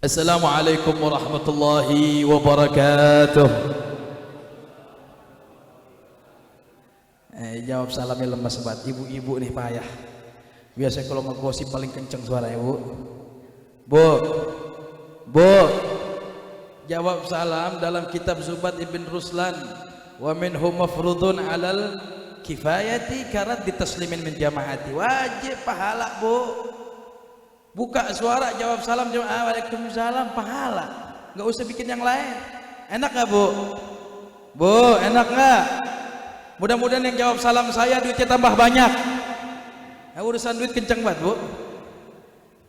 Assalamualaikum warahmatullahi wabarakatuh. Jawab salamnya lemas banget. Ibu-ibu nih payah. Biasa kalau ngegosip paling kenceng suaranya, Bu. Bu, jawab salam dalam kitab Zubat Ibn Ruslan. Wa minhum mafrudun alal kifayati karat ditaslimin min jamaati. Wajib pahala, Bu. Buka suara jawab salam, waalaikumsalam, pahala. Nggak usah bikin yang lain. Enak nggak, Bu? Bu, enak nggak? Mudah-mudahan yang jawab salam saya duitnya tambah banyak. Urusan duit kenceng banget, Bu.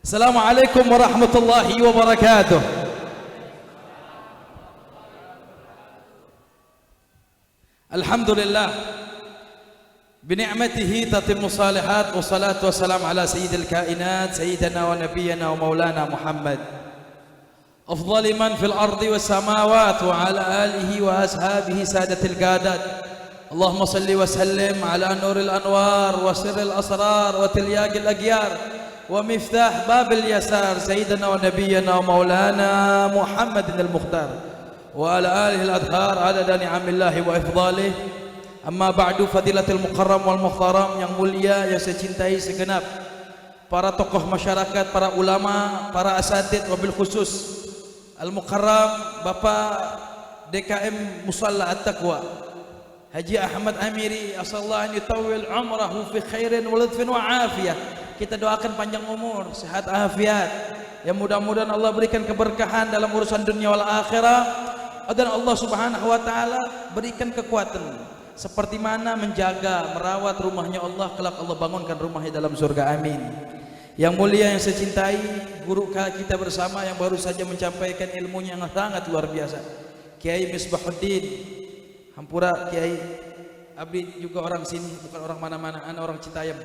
Assalamualaikum warahmatullahi wabarakatuh. Alhamdulillah بنعمته تتم الصالحات والصلاة والسلام على سيد الكائنات سيدنا ونبينا ومولانا محمد أفضل من في الأرض والسماوات وعلى آله وأصحابه سادة القادات اللهم صل وسلم على نور الأنوار وسر الأسرار وتلياق الأغيار ومفتاح باب اليسار سيدنا ونبينا ومولانا محمد المختار وعلى آله الأطهار عدد نعم الله وإفضاله. Amma ba'du, fadilatul mukarram wal muhtaram, yang mulia yang saya cintai segenap para tokoh masyarakat, para ulama, para asatid, wabil khusus al mukarram Bapak DKM Musalla At-Taqwa Haji Ahmad Amiri, asallahu an yutawwil umrahu fi khairin wa ladfin wa afiyah. Kita doakan panjang umur, sehat afiat, yang mudah-mudahan Allah berikan keberkahan dalam urusan dunia wal akhirah, dan Allah Subhanahu wa taala berikan kekuatan seperti mana menjaga, merawat rumahnya Allah, kelak Allah bangunkan rumahnya dalam surga, amin. Yang mulia yang saya cintai, guru kita bersama yang baru saja menyampaikan ilmunya yang sangat luar biasa, Kiai Misbahuddin Hampura. Kiai Abdi juga orang sini, bukan orang mana-mana, anak orang Citayam,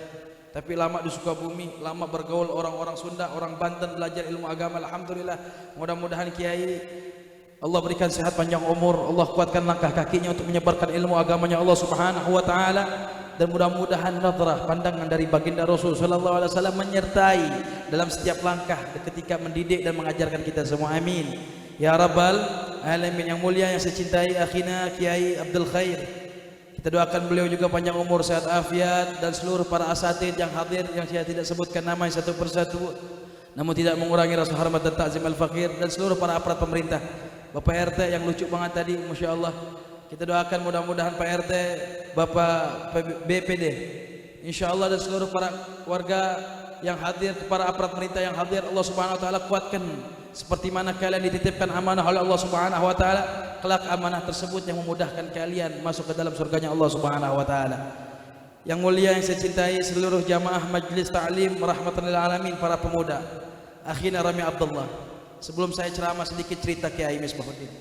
tapi lama di Sukabumi, lama bergaul orang-orang Sunda, orang Banten, belajar ilmu agama. Alhamdulillah, mudah-mudahan Kiai Allah berikan sehat panjang umur, Allah kuatkan langkah kakinya untuk menyebarkan ilmu agamanya Allah Subhanahu wa taala, dan mudah-mudahan nadrah pandangan dari baginda Rasul sallallahu alaihi wasallam menyertai dalam setiap langkah ketika mendidik dan mengajarkan kita semua, amin ya rabbal alamin. Yang mulia yang saya cintai, akhina Kiai Abdul Khair, kita doakan beliau juga panjang umur, sehat afiat, dan seluruh para asatid yang hadir yang saya tidak sebutkan namanya satu persatu, namun tidak mengurangi rasa hormat dan takzim al-fakir, dan seluruh para aparat pemerintah. Bapak RT yang lucu banget tadi, Masya Allah, kita doakan mudah-mudahan Pak RT, Bapak BPD, Insya Allah, dan seluruh para warga yang hadir, para aparat pemerintah yang hadir, Allah Subhanahu wa taala kuatkan seperti mana kalian dititipkan amanah oleh Allah Subhanahu wa taala, kelak amanah tersebut yang memudahkan kalian masuk ke dalam surganya Allah Subhanahu wa taala. Yang mulia yang saya cintai, seluruh jamaah Majlis Ta'lim rahmatan lil alamin, para pemuda, akhina Rami Abdullah. Sebelum saya ceramah, sedikit cerita Kiai Misbahuddin.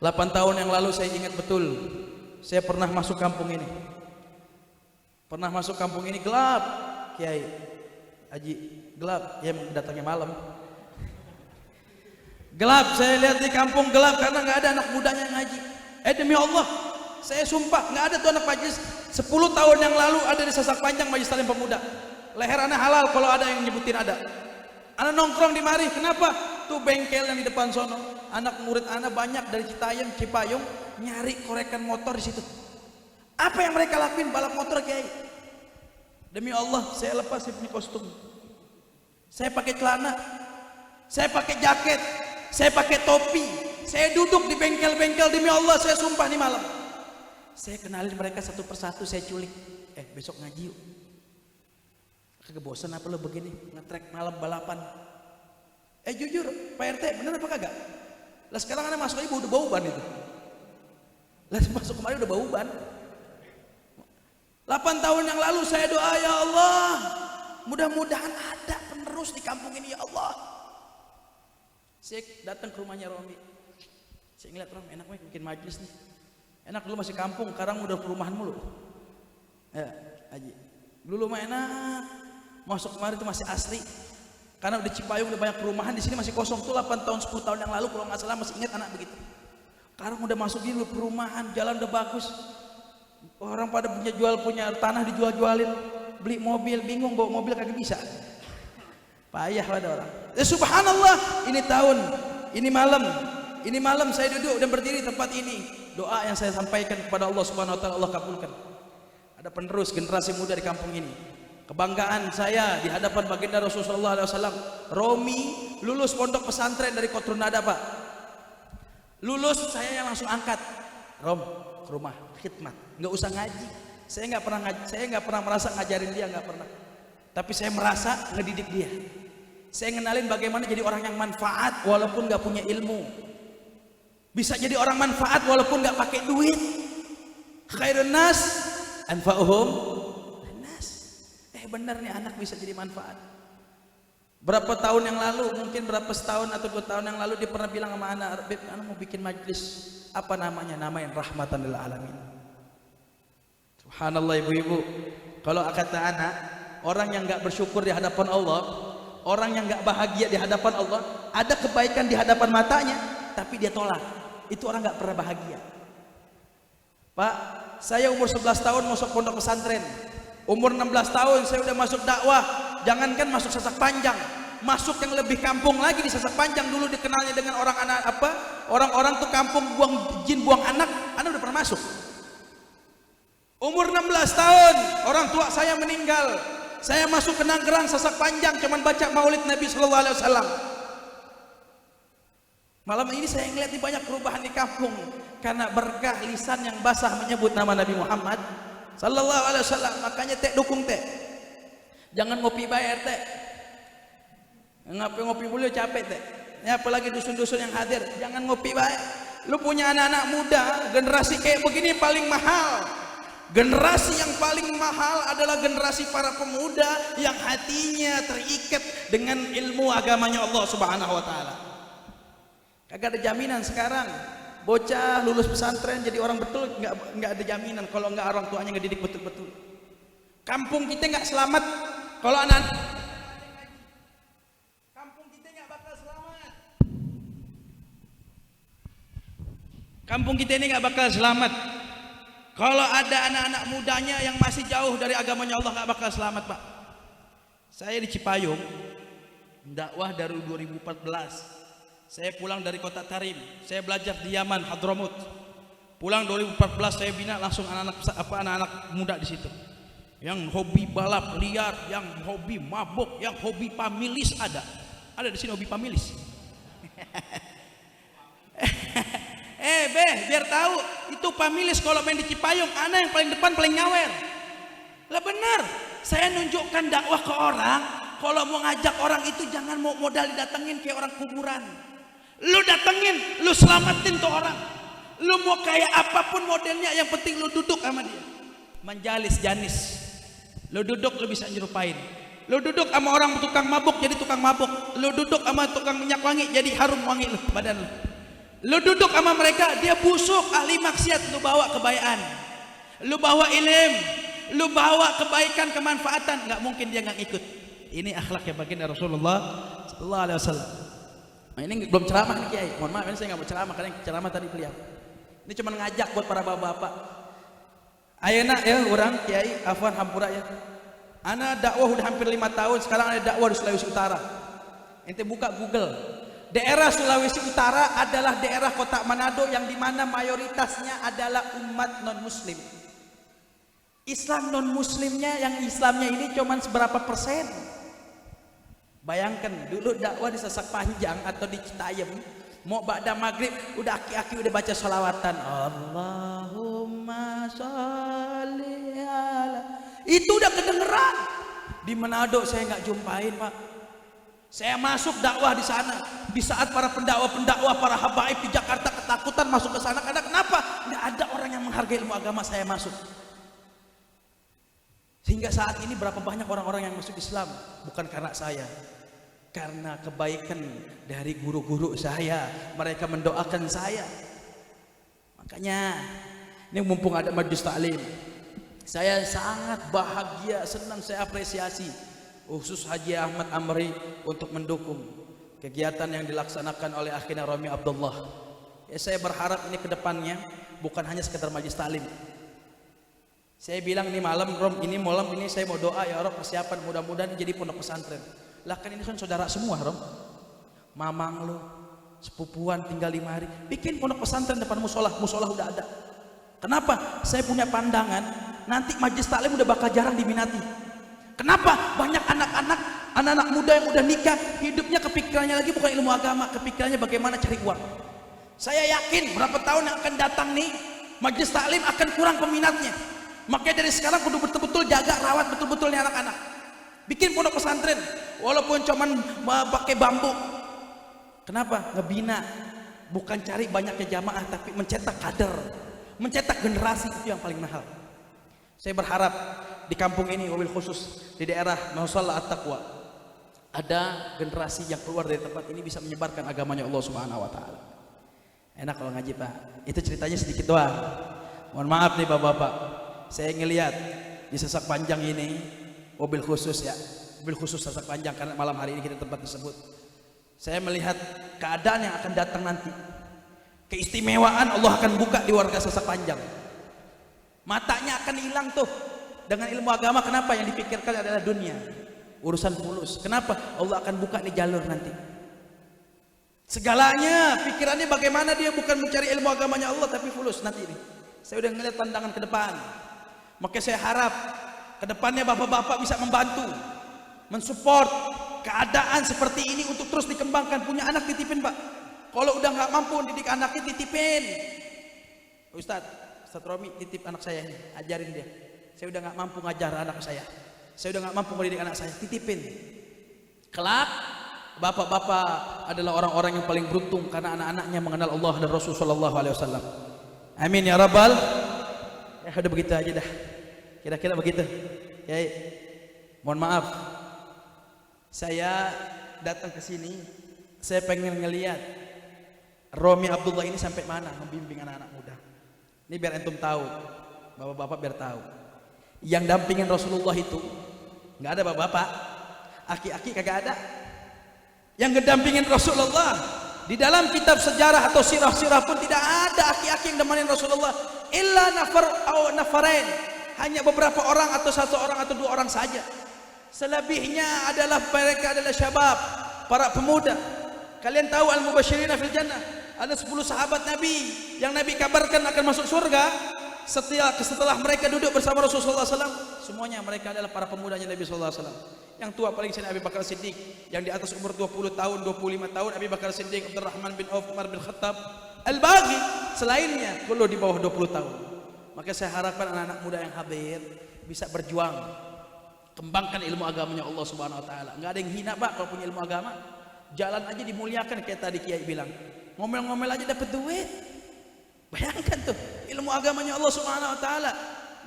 8 tahun yang lalu saya ingat betul, saya pernah masuk kampung ini. Pernah masuk kampung ini, gelap Kiai Haji, gelap, ya datangnya malam. Gelap, saya lihat di kampung gelap karena nggak ada anak mudanya yang ngaji. Demi Allah, saya sumpah nggak ada tuh anak majlis. 10 tahun yang lalu ada di Sasak Panjang Majelis Taklim Pemuda. Leher anak halal kalau ada yang nyebutin ada. Anak nongkrong di mari, kenapa? Tuh bengkel yang di depan sono. Anak murid anak banyak dari Citayam, Cipayung, nyari korekan motor di situ. Apa yang mereka lakuin? Balap motor, Kiai. Demi Allah, saya lepas saya punya kostum. Saya pakai celana, saya pakai jaket, saya pakai topi. Saya duduk di bengkel-bengkel, demi Allah saya sumpah nih malam. Saya kenalin mereka satu persatu, saya culik. Besok ngaji yuk. Kagak bosan apa lo begini ngetrek malam balapan? Jujur Pak RT, bener apa kagak? Lah sekarang anak masuk ibu udah bau ban itu. Lah masuk kemarin udah bau ban. 8 tahun yang lalu saya doa, ya Allah, mudah-mudahan ada penerus di kampung ini ya Allah. Saya datang ke rumahnya Romi. Saya ngeliat, Rom, enak nih bikin majlis nih. Enak, dulu masih kampung, sekarang udah perumahan mulu. Ya, Haji. Dulu mah enak. Masuk kemarin itu masih asri. Karena udah Cipayung udah banyak perumahan, di sini masih kosong. Tuh 8 tahun 10 tahun yang lalu kalau nggak salah, masih ingat anak begitu. Sekarang udah masuk gini perumahan, jalan udah bagus. Orang pada punya tanah dijual-jualin, beli mobil, bingung bawa mobil kagak bisa. Payah pada orang. Subhanallah, ini malam saya duduk dan berdiri di tempat ini. Doa yang saya sampaikan kepada Allah Subhanahu wa taala Allah kabulkan. Ada penerus generasi muda di kampung ini. Kebanggaan saya di hadapan baginda Rasulullah SAW. Romi lulus pondok pesantren dari Kotrun Nada, Pak. Lulus saya yang langsung angkat. Rom, ke rumah khidmat, nggak usah ngaji. Saya nggak pernah merasa ngajarin dia, nggak pernah. Tapi saya merasa ngedidik dia. Saya ngenalin bagaimana jadi orang yang manfaat walaupun nggak punya ilmu. Bisa jadi orang manfaat walaupun nggak pakai duit. Khairun nas anfa'uhum nas. Benar nih anak bisa jadi manfaat. Berapa tahun yang lalu, mungkin berapa setahun atau 2 tahun yang lalu dia pernah bilang sama anak, "Beb, anak mau bikin majlis, apa namanya? Namain rahmatan lil alamin." Subhanallah ibu-ibu. Kalau kata anak, orang yang nggak bersyukur di hadapan Allah, orang yang nggak bahagia di hadapan Allah, ada kebaikan di hadapan matanya, tapi dia tolak. Itu orang nggak pernah bahagia. Pak, saya umur 11 tahun masuk pondok pesantren. Umur 16 tahun saya udah masuk dakwah. Jangankan masuk Sasak Panjang, masuk yang lebih kampung lagi di Sasak Panjang. Dulu dikenalnya dengan orang-orang tuh kampung buang jin, buang anak udah pernah masuk. Umur 16 tahun orang tua saya meninggal. Saya masuk ke Nanggerang Sasak Panjang, cuman baca Maulid Nabi sallallahu alaihi wasallam. Malam ini saya ngeliat nih banyak perubahan di kampung karena berkah lisan yang basah menyebut nama Nabi Muhammad sallallahu alaihi wasallam. Makanya teh dukung teh. Jangan ngopi bayar teh. Ngopi mulu capek teh. Ya apalagi dusun-dusun yang hadir, jangan ngopi bayar. Lu punya anak-anak muda, generasi kayak begini paling mahal. Generasi yang paling mahal adalah generasi para pemuda yang hatinya terikat dengan ilmu agamanya Allah Subhanahu wa taala. Kagak ada jaminan sekarang. Bocah lulus pesantren jadi orang betul, nggak ada jaminan kalau nggak orang tuanya ngedidik betul-betul. Kampung kita nggak selamat kalau anak-anak. Kampung kita nggak bakal selamat. Kampung kita ini nggak bakal selamat kalau ada anak-anak mudanya yang masih jauh dari agamanya Allah, nggak bakal selamat, Pak. Saya di Cipayung dakwah dari 2014. Saya pulang dari kota Tarim, saya belajar di Yaman, Hadramut. Pulang 2014 saya bina langsung anak-anak muda di situ. Yang hobi balap liar, yang hobi mabuk, yang hobi pamilis ada. Ada di sini hobi pamilis. Biar tahu itu pamilis kalau main di Cipayung, anak yang paling depan paling nyawer. Lah benar, saya nunjukkan dakwah ke orang. Kalau mau ngajak orang itu jangan mau modal didatengin kayak orang kuburan. Lu datengin, lu selamatin tuh orang. Lu mau kayak apapun modelnya, yang penting lu duduk sama dia. Menjalis janis. Lu duduk, lu bisa nyerupain. Lu duduk sama orang tukang mabuk jadi tukang mabuk. Lu duduk sama tukang minyak wangi jadi harum wangi lu badan lu. Lu duduk sama mereka, dia busuk ahli maksiat, lu bawa kebaikan. Lu bawa ilm, lu bawa kebaikan, kemanfaatan, nggak mungkin dia nggak ikut. Ini akhlak yang baginda Rasulullah sallallahu alaihi wasallam. Nah, ini belum ceramah nih Kiai. Mohon maaf ini saya nggak mau ceramah karena ceramah tadi beliau. Ini cuma ngajak buat para bapak-bapak. Ayeuna ya orang Kiai Afwan Hampura ya. Ana dakwah udah hampir 5 tahun, sekarang ada dakwah di Sulawesi Utara. Ente buka Google. Daerah Sulawesi Utara adalah daerah kota Manado yang dimana mayoritasnya adalah umat non muslim. Islam non muslimnya, yang Islamnya ini cuman seberapa persen. Bayangkan dulu dakwah di Sasak Panjang atau di Citayam, mau ba'da maghrib udah aki-aki udah baca sholawatan, Allahumma sholli ala. Itu udah kedengeran. Di Manado saya nggak jumpain, Pak. Saya masuk dakwah di sana di saat para pendakwa-pendakwa, para habaib di Jakarta ketakutan masuk ke sana karena kenapa? Nggak ada orang yang menghargai ilmu agama. Saya masuk. Sehingga saat ini berapa banyak orang-orang yang masuk Islam bukan karena saya, karena kebaikan dari guru-guru saya. Mereka mendoakan saya. Makanya ini mumpung ada majlis taklim, saya sangat bahagia, senang, saya apresiasi khusus Haji Ahmad Amri untuk mendukung kegiatan yang dilaksanakan oleh akhina Rami Abdullah. Ya, saya berharap ini kedepannya bukan hanya sekedar majlis taklim. Saya bilang ini malam ini saya mau doa ya Rob, persiapan mudah-mudahan jadi pondok pesantren. Lah kan ini kan saudara semua, Rom. Mamang lu, sepupuan tinggal 5 hari. Bikin pondok pesantren depan musola, musola udah ada. Kenapa? Saya punya pandangan, nanti majelis taklim udah bakal jarang diminati. Kenapa? Banyak anak-anak muda yang udah nikah, hidupnya kepikirannya lagi bukan ilmu agama, kepikirannya bagaimana cari uang. Saya yakin berapa tahun yang akan datang nih, majelis taklim akan kurang peminatnya. Makanya dari sekarang kudu betul-betul jaga, rawat betul-betul nih anak-anak. Bikin pondok pesantren, walaupun cuman pakai bambu. Kenapa? Ngebina, bukan cari banyaknya jamaah, tapi mencetak kader, mencetak generasi, itu yang paling mahal. Saya berharap di kampung ini, wabil khusus di daerah Musalla At-Taqwa, ada generasi yang keluar dari tempat ini bisa menyebarkan agamanya Allah Subhanahu wa taala. Enak kalau ngaji, Pak. Itu ceritanya sedikit doang. Mohon maaf nih Bapak-bapak. Saya ngelihat di Sasak Panjang ini, mobil khusus ya, mobil khusus Sasak Panjang, karena malam hari ini kita tempat tersebut. Saya melihat keadaan yang akan datang nanti. Keistimewaan Allah akan buka di warga Sasak Panjang. Matanya akan hilang tuh dengan ilmu agama. Kenapa? Yang dipikirkan adalah dunia, urusan fulus. Kenapa? Allah akan buka di jalur nanti. Segalanya pikirannya bagaimana dia bukan mencari ilmu agamanya Allah, tapi fulus nanti ini. Saya udah ngeliat pandangan ke depan. Makanya saya harap kedepannya bapak-bapak bisa membantu, mensupport keadaan seperti ini untuk terus dikembangkan. Punya anak titipin, Pak. Kalau udah nggak mampu didik anaknya, titipin. Ustadz Romi titip anak saya ini, ajarin dia. Saya udah nggak mampu ngajar anak saya. Saya udah nggak mampu mendidik anak saya, titipin. Kelak bapak-bapak adalah orang-orang yang paling beruntung karena anak-anaknya mengenal Allah dan Rasul sallallahu alaihi wasallam. Amin ya rabbal. Ya udah begitu aja dah. Kira-kira begitu. Ya, mohon maaf. Saya datang ke sini, saya pengen ngelihat Romi Abdullah ini sampai mana membimbing anak-anak muda. Ini biar antum tahu, bapak-bapak biar tahu. Yang dampingin Rasulullah itu nggak ada bapak-bapak, aki-aki kagak ada. Yang ngedampingin Rasulullah di dalam kitab sejarah atau sirah-sirah pun tidak ada aki-aki yang nemenin Rasulullah. Illa nafar atau nafarain, hanya beberapa orang atau 1 orang atau 2 orang saja. Selebihnya adalah mereka adalah syabab, para pemuda. Kalian tahu al-mubasyirina fil jannah, ada 10 sahabat Nabi yang Nabi kabarkan akan masuk surga setelah mereka duduk bersama Rasulullah SAW. Semuanya mereka adalah para pemudanya Nabi SAW. Yang tua paling sini Abu Bakar Siddiq, yang di atas umur 20 tahun, 25 tahun Abu Bakar Siddiq, Abdurrahman bin Auf, Umar bin Khattab, Al-Baghi, selainnya perlu di bawah 20 tahun. Maka saya harapkan anak-anak muda yang hadir bisa berjuang, kembangkan ilmu agamanya Allah Subhanahu wa taala. Enggak ada yang hina, Pak, kalau punya ilmu agama. Jalan aja dimuliakan kayak tadi Kiai bilang. Ngomel-ngomel aja dapat duit. Bayangkan tuh ilmu agamanya Allah Subhanahu wa taala.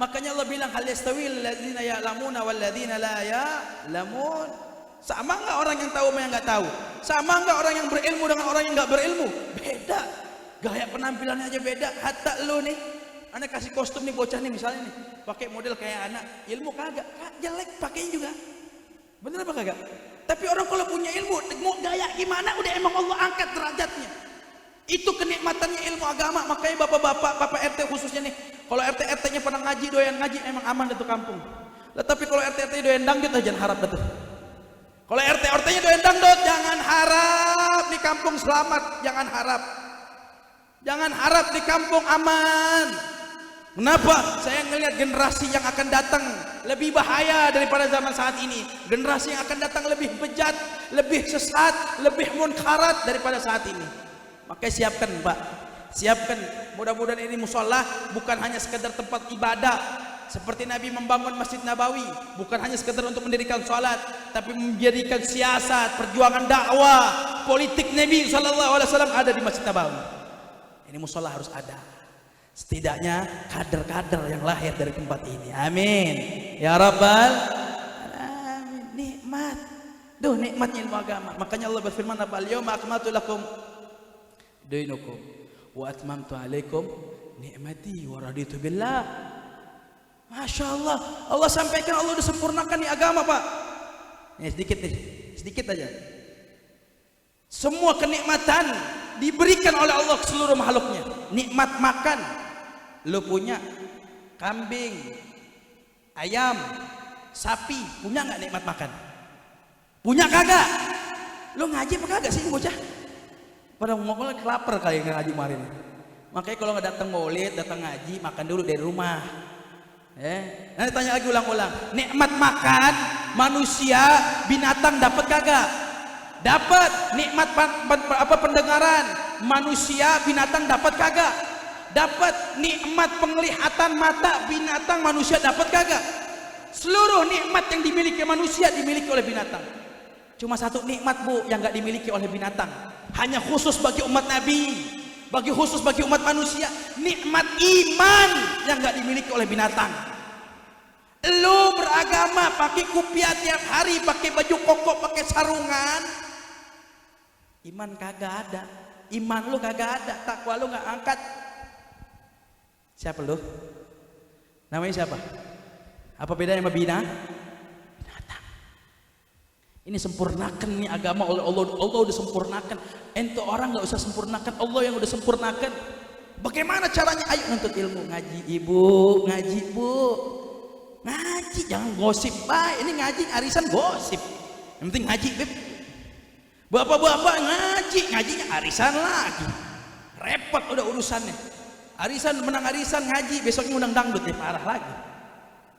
Makanya Allah bilang hal yastawil ladzina ya'lamuna wal ladzina la ya'lamun. Sama enggak orang yang tahu sama yang enggak tahu? Sama enggak orang yang berilmu dengan orang yang enggak berilmu? Beda. Gaya penampilannya aja beda. Hatta lu nih, anak kasih kostum nih bocah nih misalnya nih, pakai model kayak anak, ilmu kagak, jelek pakainya juga. Bener apa kagak? Tapi orang kalau punya ilmu, mau gaya gimana udah emang Allah angkat derajatnya. Itu kenikmatannya ilmu agama. Makanya bapak-bapak, bapak RT khususnya nih, kalau RT-RT-nya pernah ngaji, doyan ngaji, emang aman itu kampung. Tapi kalau RT-RT doyan dangdut aja jangan harap dah tuh. Kalau RT-RT-nya doyan dangdut, jangan harap di kampung selamat, jangan harap. Jangan harap di kampung aman. Kenapa? Saya ngelihat generasi yang akan datang lebih bahaya daripada zaman saat ini. Generasi yang akan datang lebih bejat, lebih sesat, lebih munkarat daripada saat ini. Makanya siapkan, Pak. Siapkan. Mudah-mudahan ini musola bukan hanya sekedar tempat ibadah. Seperti Nabi membangun Masjid Nabawi, bukan hanya sekedar untuk mendirikan sholat, tapi menjadikan siasat, perjuangan dakwah, politik Nabi SAW ada di Masjid Nabawi. Ini musola harus ada. Setidaknya kader-kader yang lahir dari tempat ini. Amin ya rabbal alamin. Nikmat. Duh, nikmatnya ilmu agama. Makanya Allah berfirman, al-yawma akmaltu lakum dinukum wa atmamtu alaikum ni'mati wa raditu billah. Masya Allah, Allah sampaikan Allah sudah sempurnakan nih agama, Pak. Ini sedikit aja. Semua kenikmatan diberikan oleh Allah ke seluruh makhluknya. Nikmat makan, lu punya kambing, ayam, sapi, punya nggak nikmat makan? Punya kagak? Lo ngaji apa kagak sih bocah? Pada ngomong lapar kali yang ngaji kemarin. Makanya kalau nggak datang maulid, datang ngaji, makan dulu dari rumah. Nanti tanya lagi ulang-ulang. Nikmat makan manusia, binatang dapat kagak? Dapat. Nikmat pendengaran manusia, binatang dapat kagak? Dapat. Nikmat penglihatan mata, binatang, manusia dapat kagak? Seluruh nikmat yang dimiliki manusia dimiliki oleh binatang. Cuma satu nikmat bu yang nggak dimiliki oleh binatang, hanya khusus bagi umat Nabi, khusus bagi umat manusia. Nikmat iman yang nggak dimiliki oleh binatang. Lu beragama pakai kupiah tiap hari, pakai baju koko, pakai sarungan, iman kagak ada. Iman lu kagak ada, takwa lu nggak angkat. Siapa lu? Namanya siapa? Apa bedanya sama binatang? Ini sempurnakan nih agama oleh Allah. Allah udah sempurnakan. Ente orang nggak usah sempurnakan, Allah yang udah sempurnakan. Bagaimana caranya? Ayo nuntut ilmu, ngaji ibu, ngaji bu, ngaji, jangan gosip. Baik, ini ngaji arisan gosip. Yang penting ngaji, beb. Bapak-bapak ngaji, ngajinya arisan lagi. Repot udah urusannya. Arisan menang arisan ngaji, besoknya undang dangdut ya parah lagi.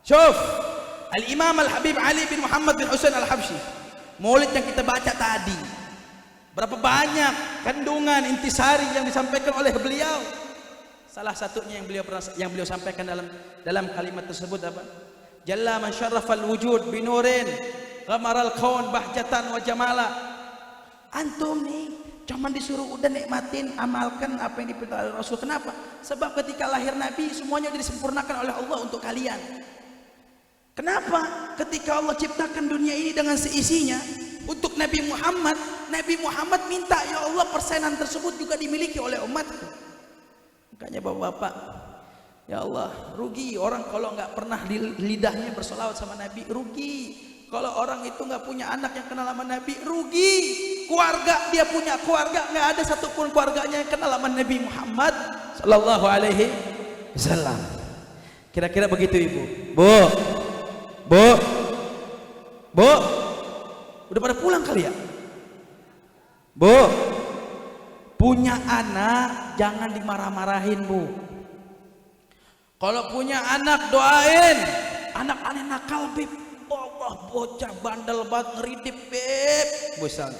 Syuf, Al-Imam Al-Habib Ali bin Muhammad bin Husain Al-Habsyi, maulid yang kita baca tadi, berapa banyak kandungan intisari yang disampaikan oleh beliau. Salah satunya yang beliau sampaikan dalam kalimat tersebut apa? Jalla man syarrafal wujud binurin ghamaral kaun bahjatan wa jamala. Antum nih cuman disuruh udah nikmatin, amalkan apa yang diperintah oleh Rasul. Kenapa? Sebab ketika lahir Nabi semuanya sudah disempurnakan oleh Allah untuk kalian. Kenapa? Ketika Allah ciptakan dunia ini dengan seisinya untuk Nabi Muhammad minta, ya Allah persenan tersebut juga dimiliki oleh umatku. Makanya bapak-bapak, ya Allah, rugi orang kalau nggak pernah di lidahnya bersolawat sama Nabi, rugi. Kalau orang itu nggak punya anak yang kenal sama Nabi, rugi. Keluarga, dia punya keluarga, nggak ada satupun keluarganya yang kenal sama Nabi Muhammad Sallallahu Alaihi Wasallam. Kira-kira begitu ibu. Bu, udah pada pulang kali ya? Bu, punya anak jangan dimarah-marahin bu. Kalau punya anak doain. Anak aneh nakal beb. Allah bocah bandel banget ngeridip beb. Bosan.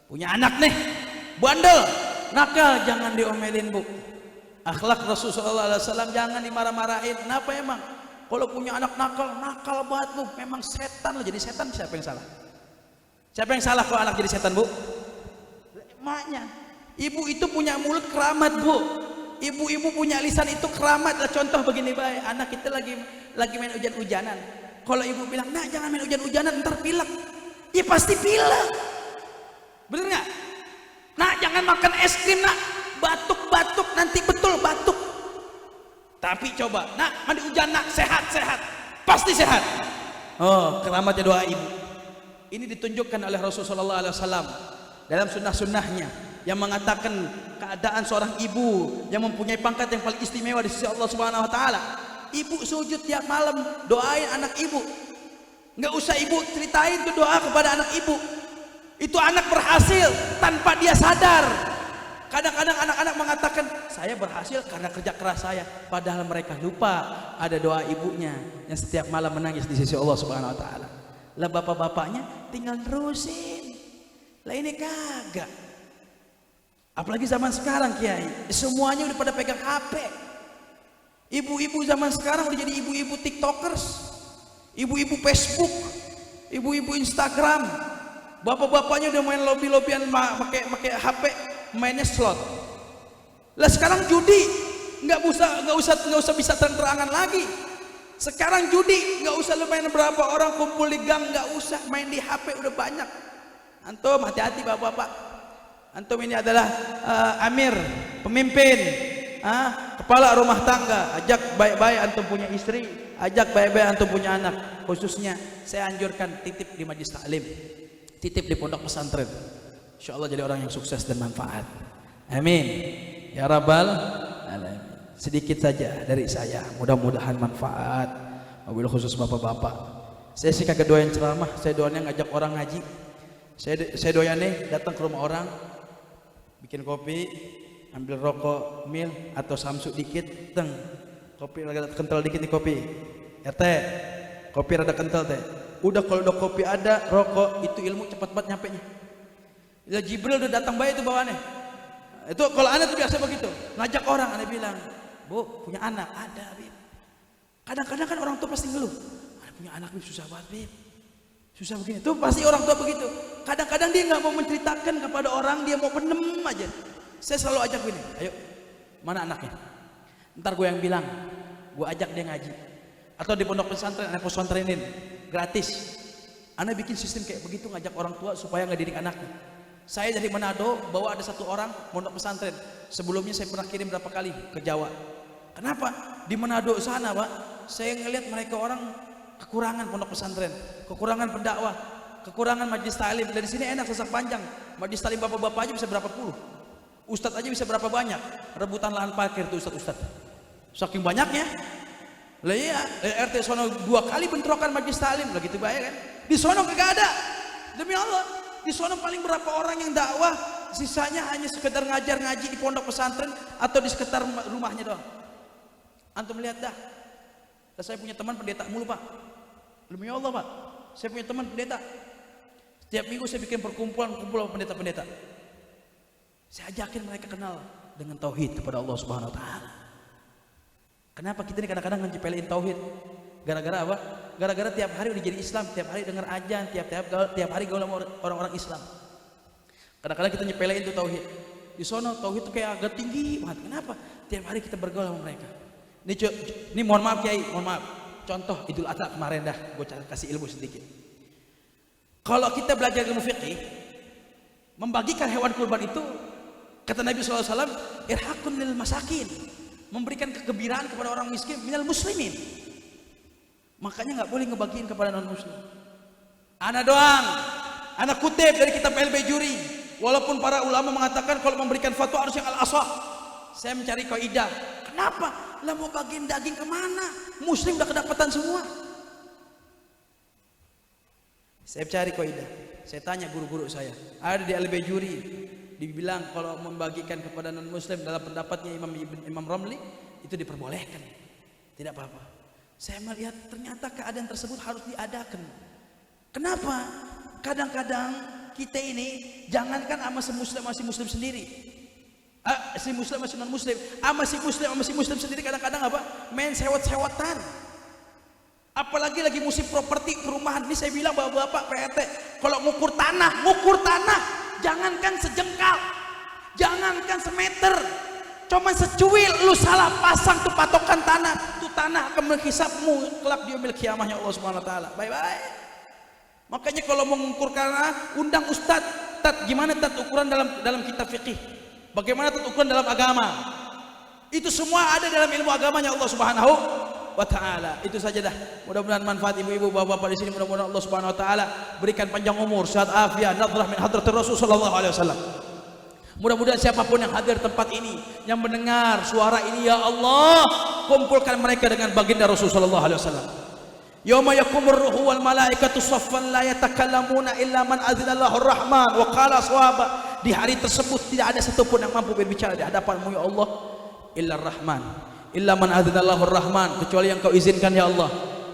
Punya anak nih bandel, nakal, jangan diomelin bu. Akhlak Rasulullah SAW jangan dimarah-marahin. Kenapa emang? Kalau punya anak nakal banget lu, memang setan lu. Jadi setan siapa yang salah? Siapa yang salah kalau anak jadi setan bu? Emaknya. Ibu itu punya mulut keramat bu. Ibu-ibu punya lisan itu keramat. Contoh begini baik, anak kita lagi main hujan-hujanan. Kalau ibu bilang, nah jangan main hujan-hujanan ntar pilek, ya pasti pilek. Bener nggak? Nah jangan makan es krim nak, batuk nanti betul batuk. Tapi coba, nak mandi hujan nak, sehat, pasti sehat. Oh, keramatnya doa ibu. Ini ditunjukkan oleh Rasulullah SAW dalam sunnah-sunnahnya yang mengatakan keadaan seorang ibu yang mempunyai pangkat yang paling istimewa di sisi Allah Subhanahu Wa Taala. Ibu sujud tiap malam doain anak ibu. Nggak usah ibu ceritain tuh doa kepada anak ibu. Itu anak berhasil tanpa dia sadar. Kadang-kadang anak-anak mengatakan saya berhasil karena kerja keras saya, padahal mereka lupa ada doa ibunya yang setiap malam menangis di sisi Allah Subhanahu Wa Taala. Lah bapak-bapaknya tinggal terusin. Lah ini kagak. Apalagi zaman sekarang kiai, semuanya udah pada pegang HP. Ibu-ibu zaman sekarang udah jadi ibu-ibu TikTokers, ibu-ibu Facebook, ibu-ibu Instagram. Bapak-bapaknya udah main lobby-lobbyan pakai HP, mainnya slot. Lah sekarang judi nggak usah bisa terang-terangan lagi. Sekarang judi nggak usah lu main berapa orang kumpul di gang, nggak usah, main di HP udah banyak. Antum hati-hati bapak-bapak. Antum ini adalah amir, pemimpin, kepala rumah tangga. Ajak baik-baik antum punya istri, ajak baik-baik antum punya anak. Khususnya saya anjurkan titip di majlis taklim, titip di pondok pesantren. Insyaallah jadi orang yang sukses dan manfaat. Amin ya rabbal alamin. Sedikit saja dari saya, mudah-mudahan manfaat. Wabil khusus bapak-bapak. Saya sih kagak doain ceramah, saya doanya ngajak orang ngaji. Saya doyan nih datang ke rumah orang, bikin kopi, ambil rokok mil atau samsu dikit, kopi rada kental dikit nih kopi. RT, kopi rada kental teh. Udah kalau udah kopi ada, rokok, itu ilmu cepat banget nyampe nya. Ya Jibril udah datang baik itu bawaannya. Itu kalau aneh tuh biasa begitu, ngajak orang, aneh bilang, Bu punya anak? Ada, Bib. Kadang-kadang kan orang tua pasti ngeluh, aneh punya anak Bib, susah banget Bib, susah begini. Tuh pasti orang tua begitu. Kadang-kadang dia nggak mau menceritakan kepada orang, dia mau pendem aja. Saya selalu ajak gini, ayo, mana anaknya? Ntar gue yang bilang, gue ajak dia ngaji. Atau di pondok pesantren, aneh pesantrenin, gratis. Aneh bikin sistem kayak begitu, ngajak orang tua supaya ngedidik anaknya. Saya dari Manado bawa ada satu orang pondok pesantren. Sebelumnya saya pernah kirim berapa kali ke Jawa. Kenapa? Di Manado sana Pak, saya ngelihat mereka orang kekurangan pondok pesantren, kekurangan pendakwah, kekurangan majlis taklim. Dari sini enak sesak panjang. Majlis taklim bapak-bapak aja bisa berapa puluh. Ustadz aja bisa berapa banyak. Rebutan lahan parkir tuh ustadz. Saking banyaknya. Lah iya, RT sono 2 kali bentrokan majlis taklim, lah gitu bae kan. Di sono kagak ada. Demi Allah. Di sana paling berapa orang yang dakwah, sisanya hanya sekedar ngajar ngaji di pondok pesantren atau di sekitar rumahnya doang. Antum lihat dah. Saya punya teman pendeta mulu Pak. Demi Allah Pak, saya punya teman pendeta. Setiap minggu saya bikin perkumpulan pendeta-pendeta. Saya ajakin mereka kenal dengan tauhid kepada Allah Subhanahu Wa Taala. Kenapa kita ini kadang-kadang ngejepelin tauhid? Gara-gara apa? Gara-gara tiap hari udah jadi Islam, tiap hari dengar ajan, tiap hari gaul sama orang-orang Islam. Kadang-kadang kita nyepelein itu tauhid. Di sono tauhid itu kayak agak tinggi banget. Kenapa? Tiap hari kita bergaul sama mereka. Ini mohon maaf Kiai, mohon maaf. Contoh Idul Adha kemarin dah, gue kasih ilmu sedikit. Kalau kita belajar ilmu fikih, membagikan hewan kurban itu, kata Nabi SAW, irhaqun lil masakin, memberikan kegembiraan kepada orang miskin, minal muslimin. Makanya nggak boleh ngebagiin kepada non muslim. Ana doang, ana kutip dari kitab LB Juri. Walaupun para ulama mengatakan kalau memberikan fatwa harus yang al-asah. Saya mencari kaidah. Kenapa? Lah mau bagiin daging kemana? Muslim udah kedapatan semua. Saya cari kaidah. Saya tanya guru-guru saya. Ada di LB Juri. Dibilang kalau membagikan kepada non muslim dalam pendapatnya Imam Ramli itu diperbolehkan. Tidak apa-apa. Saya melihat ternyata keadaan tersebut harus diadakan. Kenapa? Kadang-kadang kita ini jangankan sama si muslim sendiri, si muslim masih non muslim, sama si muslim sendiri kadang-kadang apa? Main sewot-sewotan. Apalagi lagi musim properti perumahan. Ini saya bilang bapak-bapak PRT, kalau ngukur tanah, jangankan sejengkal, jangankan semeter. Cuma secuil lu salah pasang tuh patokan tanah, tuh tanah akan menghisapmu kelak di yaumil kiamahnya Allah Subhanahu Wa Taala. Bye-bye. Makanya kalau mau mengukur tanah, undang ustad. Tat, gimana tat ukuran dalam kitab fikih? Bagaimana tat ukuran dalam agama? Itu semua ada dalam ilmu agamanya Allah Subhanahu Wa Taala. Itu saja dah. Mudah-mudahan manfaat ibu-ibu, bapak-bapak di sini. Mudah-mudahan Allah Subhanahu Wa Taala berikan panjang umur, sehat afiat, nadrah min hadratir Rasul sallallahu alaihi wasallam. Mudah-mudahan siapapun yang hadir tempat ini, yang mendengar suara ini, ya Allah, kumpulkan mereka dengan baginda Rasul sallallahu alaihi wasallam. Yauma yaqumur ruhu wal malaikatu saffan la yatakallamuna illa man adzinallahu rahman wa qala shawaba. Di hari tersebut tidak ada satupun yang mampu berbicara di hadapanmu ya Allah illa rahman, illa man adzinallahu rahman, kecuali yang kau izinkan ya Allah.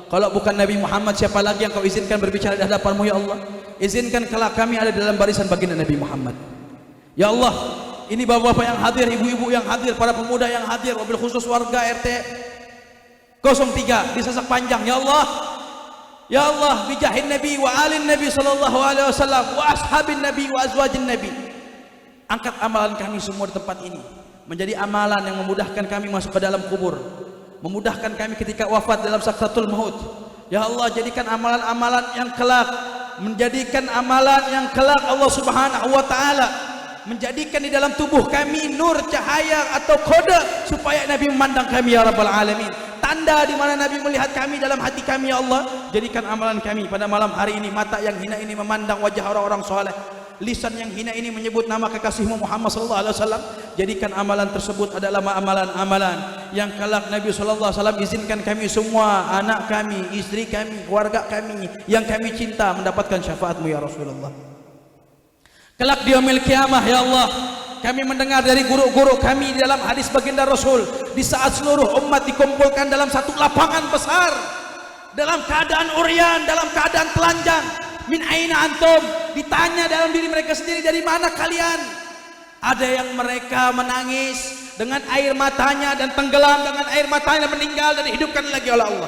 Kalau bukan Nabi Muhammad, siapa lagi yang kau izinkan berbicara di hadapanmu ya Allah? Izinkan kelak kami ada dalam barisan baginda Nabi Muhammad. Ya Allah, ini bapak-bapak yang hadir, ibu-ibu yang hadir, para pemuda yang hadir, wabil khusus warga RT 03 di Sasak Panjang. Ya Allah, bijahin Nabi wa alin Nabi sallallahu alaihi wasallam wa ashabin Nabi wa azwajin Nabi. Angkat amalan kami semua di tempat ini menjadi amalan yang memudahkan kami masuk ke dalam kubur, memudahkan kami ketika wafat dalam sakratul maut. Ya Allah, jadikan amalan-amalan yang kelak, menjadikan amalan yang kelak Allah Subhanahu Wa Taala menjadikan di dalam tubuh kami nur, cahaya atau kode supaya Nabi memandang kami ya Rabbal Alamin. Tanda di mana Nabi melihat kami dalam hati kami ya Allah. Jadikan amalan kami pada malam hari ini, mata yang hina ini memandang wajah orang-orang soleh, lisan yang hina ini menyebut nama kekasihmu Muhammad sallallahu alaihi wasallam. Jadikan amalan tersebut adalah amalan-amalan yang kelak Nabi sallallahu alaihi wasallam izinkan kami semua, anak kami, istri kami, keluarga kami yang kami cinta mendapatkan syafaatmu ya Rasulullah. kelak di yaumil qiyamah ya Allah, kami mendengar dari guru-guru kami di dalam hadis baginda Rasul, di saat seluruh umat dikumpulkan dalam satu lapangan besar, dalam keadaan uryan, dalam keadaan telanjang, min aina antum, ditanya dalam diri mereka sendiri, dari mana kalian? Ada yang mereka menangis dengan air matanya dan tenggelam dengan air matanya, meninggal dan dihidupkan lagi oleh Allah.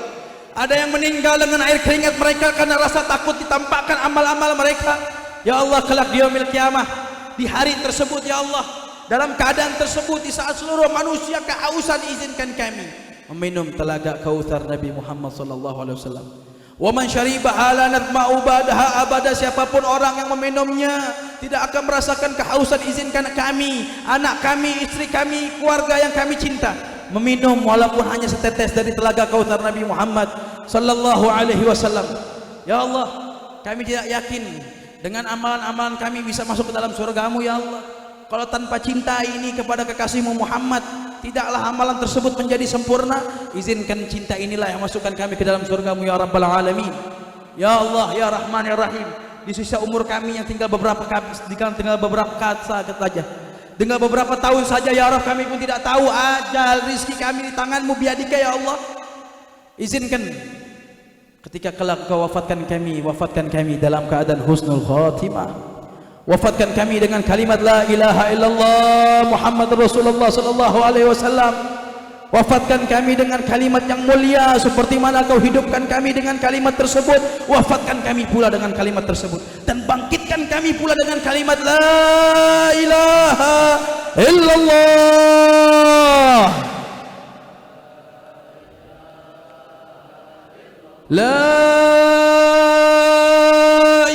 Ada yang meninggal dengan air keringat mereka karena rasa takut ditampakkan amal-amal mereka. Ya Allah, kelak di yaumil qiyamah, di hari tersebut ya Allah, dalam keadaan tersebut, di saat seluruh manusia kehausan, izinkan kami meminum telaga Kautsar Nabi Muhammad sallallahu alaihi wasallam. Wa man syaribaha la nadma'u ba'daha abada, siapapun orang yang meminumnya tidak akan merasakan kehausan, izinkan kami, anak kami, istri kami, keluarga yang kami cinta meminum walaupun hanya setetes dari telaga Kautsar Nabi Muhammad sallallahu alaihi wasallam. Ya Allah, kami tidak yakin dengan amalan-amalan kami bisa masuk ke dalam surgamu ya Allah. Kalau tanpa cinta ini kepada kekasihmu Muhammad, tidaklah amalan tersebut menjadi sempurna. Izinkan cinta inilah yang masukkan kami ke dalam surgamu ya Rabbal Alamin. Ya Allah, ya Rahman, ya Rahim, di sisa umur kami yang tinggal beberapa saat saja, tinggal beberapa tahun saja ya Rabb, kami pun tidak tahu ajal rizki kami di tanganmu biadika ya Allah. Izinkan ketika kelak kau wafatkan kami dalam keadaan husnul khatimah. Wafatkan kami dengan kalimat la ilaha illallah Muhammad Rasulullah sallallahu alaihi wasallam. Wafatkan kami dengan kalimat yang mulia seperti mana kau hidupkan kami dengan kalimat tersebut. Wafatkan kami pula dengan kalimat tersebut, dan bangkitkan kami pula dengan kalimat la ilaha illallah. La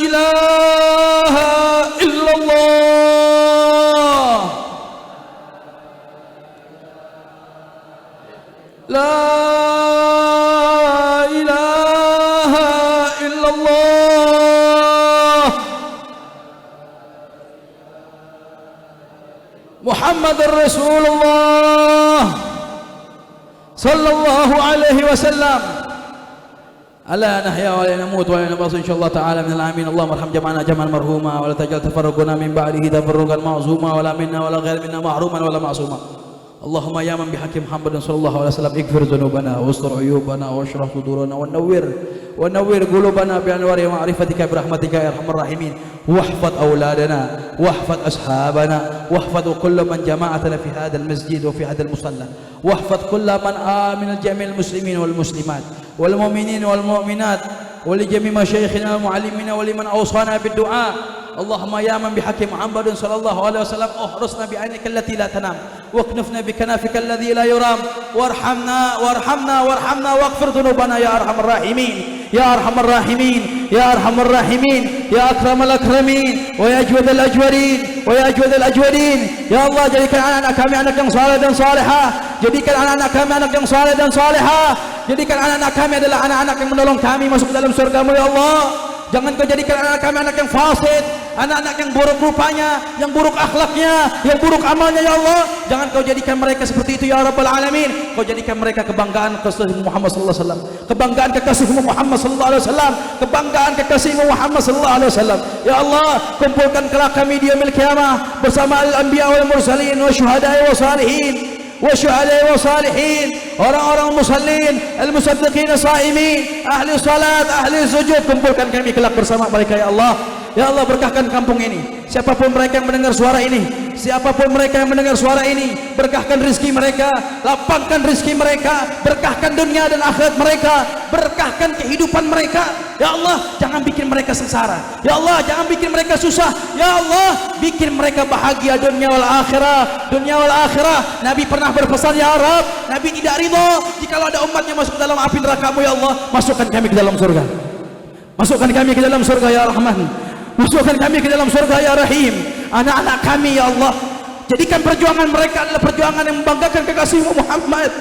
ilaha illallah. La ilaha illallah. Muhammadur Rasulullah sallallahu alaihi wasallam. ألا نحيا ولا نموت ولا نبعث إن شاء الله تعالى من العامين. اللهم ارحم جمعنا جمعا مرحوما ولا تجعل تفرقنا من بعده تفرقا معصوما ولا منا ولا غير منا محروما ولا معصوما. اللهم يا من بحق محمد صلى الله عليه وسلم اغفر ذنوبنا واستر عيوبنا واشرح صدورنا ونور قلوبنا بأنوار معرفتك برحمتك يا أرحم الراحمين. واحفظ أولادنا واحفظ أصحابنا واحفظ كل من جماعتنا في هذا المسجد وفي هذا المصلى، واحفظ كل من من جميع المسلمين والمسلمات والمؤمنين والمؤمنات ولجميع مشايخنا ومعلمينا ولمن أوصانا بالدعاء. اللهم يا من بحق محمد صلى الله عليه وسلم احرسنا بعينك التي لا تنام واكنفنا بكنافك الذي لا يرام وارحمنا واغفر ذنوبنا يا أرحم الراحمين يا أرحم الراحمين يا أرحم الراحمين يا أكرم الأكرمين ويا أجود الأجودين ويا أجود الأجودين. Ya Allah, jadikan anak-anak kami anak yang saleh dan salihah. Jadikan anak-anak kami anak yang saleh dan salihah. Jadikan anak-anak kami adalah anak-anak yang menolong kami masuk ke dalam surgamu ya Allah. Jangan kau jadikan anak kami anak yang fasid, anak-anak yang buruk rupanya, yang buruk akhlaknya, yang buruk amalnya ya Allah. Jangan kau jadikan mereka seperti itu ya Rabbal Alamin. Kau jadikan mereka kebanggaan kekasihmu Muhammad sallallahu alaihi wasallam, kebanggaan kekasihmu Muhammad sallallahu alaihi wasallam, kebanggaan kekasihmu Muhammad sallallahu alaihi wasallam. Ya Allah, kumpulkan kelak kami di yaumil qiyamah bersama al-anbiya wal mursalin wa syuhada'i wa salihin وشهداء وصالحين, orang-orang musallin, al-musaddiqin, as-saimin, ahli salat, ahli sujud. Kumpulkan kami kelak bersama mereka ya Allah. Ya Allah, berkahkan kampung ini. Siapapun mereka yang mendengar suara ini, siapapun mereka yang mendengar suara ini, berkahkan rizki mereka, lapangkan rizki mereka, berkahkan dunia dan akhirat mereka, berkahkan kehidupan mereka. Ya Allah, jangan bikin mereka sengsara. Ya Allah, jangan bikin mereka susah. Ya Allah, bikin mereka bahagia dunia wal akhirah, dunia wal akhirah. Nabi pernah berpesan ya Rabb, Nabi tidak ridho jikalau ada umatnya masuk ke dalam api neraka-Mu ya Allah. Masukkan kami ke dalam surga. Masukkan kami ke dalam surga ya Rahman. Masukkan kami ke dalam surga ya Rahim. Anak-anak kami ya Allah, jadikan perjuangan mereka adalah perjuangan yang membanggakan kekasihmu Muhammad.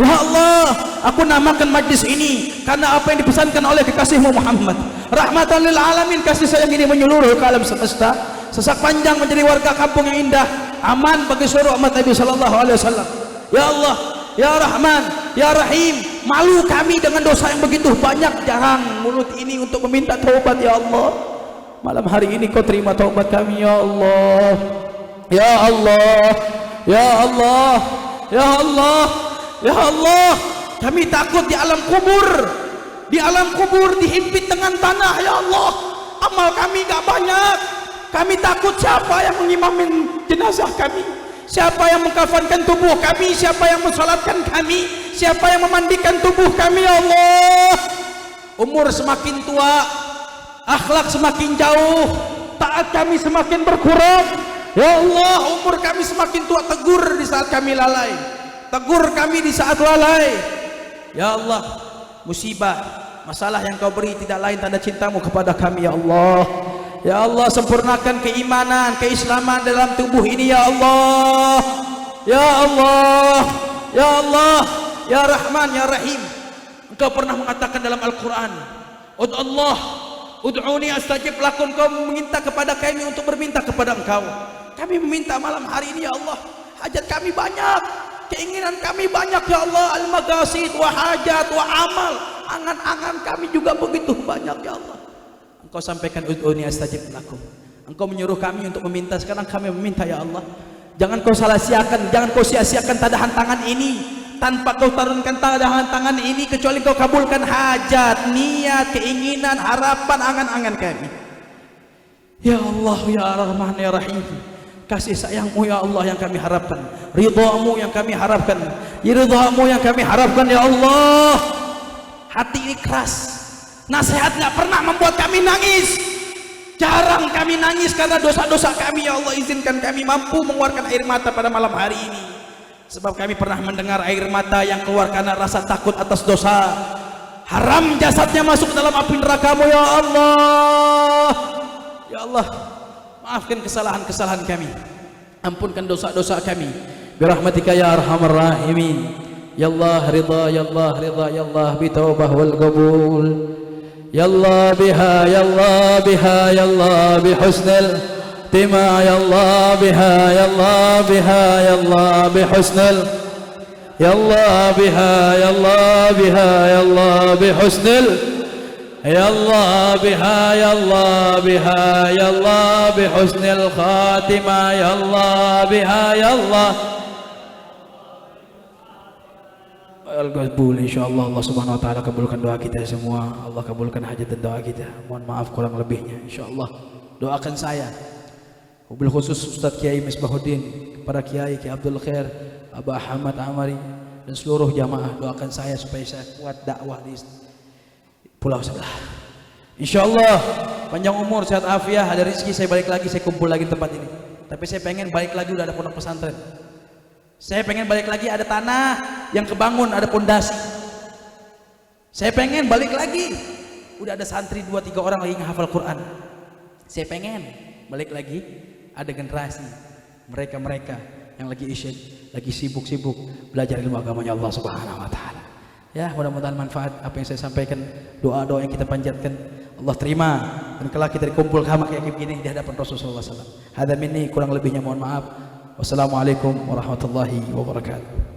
Ya Allah, aku namakan majlis ini karena apa yang dipesankan oleh kekasihmu Muhammad. Rahmatan lil alamin, kasih sayang ini menyeluruh ke alam semesta. Sesak panjang menjadi warga kampung yang indah, aman bagi seluruh umat Nabi sallallahu alaihi wasallam. Ya Allah, ya Rahman, ya Rahim, malu kami dengan dosa yang begitu banyak. Jarang mulut ini untuk meminta taubat ya Allah. malam hari ini kau terima taubat kami ya Allah. Ya Allah, ya Allah, ya Allah, ya Allah. Kami takut di alam kubur, di alam kubur dihimpit dengan tanah ya Allah. Amal kami gak banyak. Kami takut siapa yang mengimamin jenazah kami, siapa yang mengkafankan tubuh kami, siapa yang mensolatkan kami, siapa yang memandikan tubuh kami ya Allah. Umur semakin tua, akhlak semakin jauh, taat kami semakin berkurang ya Allah. Umur kami semakin tua, tegur di saat kami lalai, tegur kami di saat lalai ya Allah. Musibah, masalah yang kau beri tidak lain tanda cintamu kepada kami ya Allah. Ya Allah, sempurnakan keimanan, keislaman dalam tubuh ini ya Allah. Ya Allah, ya Allah, ya Rahman, ya Rahim. Engkau pernah mengatakan dalam Al-Quran, Allah, ud'uni astajib lakum. Kau meminta kepada kami untuk berminta kepada Engkau. Kami meminta malam hari ini ya Allah. Hajat kami banyak, keinginan kami banyak ya Allah. Al-magasid wa hajat wa amal, angan-angan kami juga begitu banyak ya Allah. Engkau sampaikan ud'uni astajib lakum. Engkau menyuruh kami untuk meminta, sekarang kami meminta ya Allah. Jangan kau salah siakan, jangan kau sia-siakan tadahan tangan ini. Tanpa kau tarunkan tadahan tangan ini kecuali kau kabulkan hajat, niat, keinginan, harapan, angan-angan kami. Ya Allah, ya Rahman, ya Rahim. Kasih sayangmu ya Allah yang kami harapkan, ridhamu yang kami harapkan, ridhamu yang kami harapkan ya Allah. Hati ini keras, nasihat gak pernah membuat kami nangis. Jarang kami nangis karena dosa-dosa kami ya Allah. Izinkan kami mampu mengeluarkan air mata pada malam hari ini, sebab kami pernah mendengar air mata yang keluar karena rasa takut atas dosa. Haram jasadnya masuk dalam api neraka-Mu ya Allah. Ya Allah, maafkan kesalahan-kesalahan kami, ampunkan dosa-dosa kami birahmatika ya arhamar rahimin. Ya Allah, ridha ya Allah, ridha ya Allah, bitaubah wal qabul ya Allah, biha ya Allah, biha ya Allah, bihusnil tima ya Allah, biha ya Allah, biha ya Allah, bihusnil ya Allah, biha ya Allah, biha ya Allah, bihusnil ya Allah, biha ya Allah, biha ya Allah, bihusnil khatimah ya Allah, biha ya Allah al-qabul. Insyaallah Allah Subhanahu wa taala kabulkan doa kita semua. Allah kabulkan hajat dan doa kita. Mohon maaf kurang lebihnya. Insyaallah doakan saya, wabil khusus Ustaz Kiai Misbahuddin, kepada Kiai Abdul Khair, Abah Ahmad Amari dan seluruh jamaah, doakan saya supaya saya kuat dakwah di pulau sebelah. Insyaallah panjang umur, sehat afiah, ada rezeki, saya balik lagi, saya kumpul lagi di tempat ini. Tapi saya pengen balik lagi udah ada pondok pesantren. Saya pengen balik lagi ada tanah yang kebangun, ada pondasi. Saya pengen balik lagi udah ada santri 2-3 orang lagi menghafal Quran. Saya pengen balik lagi ada generasi mereka-mereka yang lagi isyad, lagi sibuk-sibuk belajar ilmu agamanya Allah Subhanahu wa taala. Ya, mudah-mudahan manfaat apa yang saya sampaikan, doa-doa yang kita panjatkan Allah terima, dan kelak kita dikumpul kayak begini di hadapan Rasulullah SAW. Hadza minni, kurang lebihnya mohon maaf. Wassalamualaikum warahmatullahi wabarakatuh.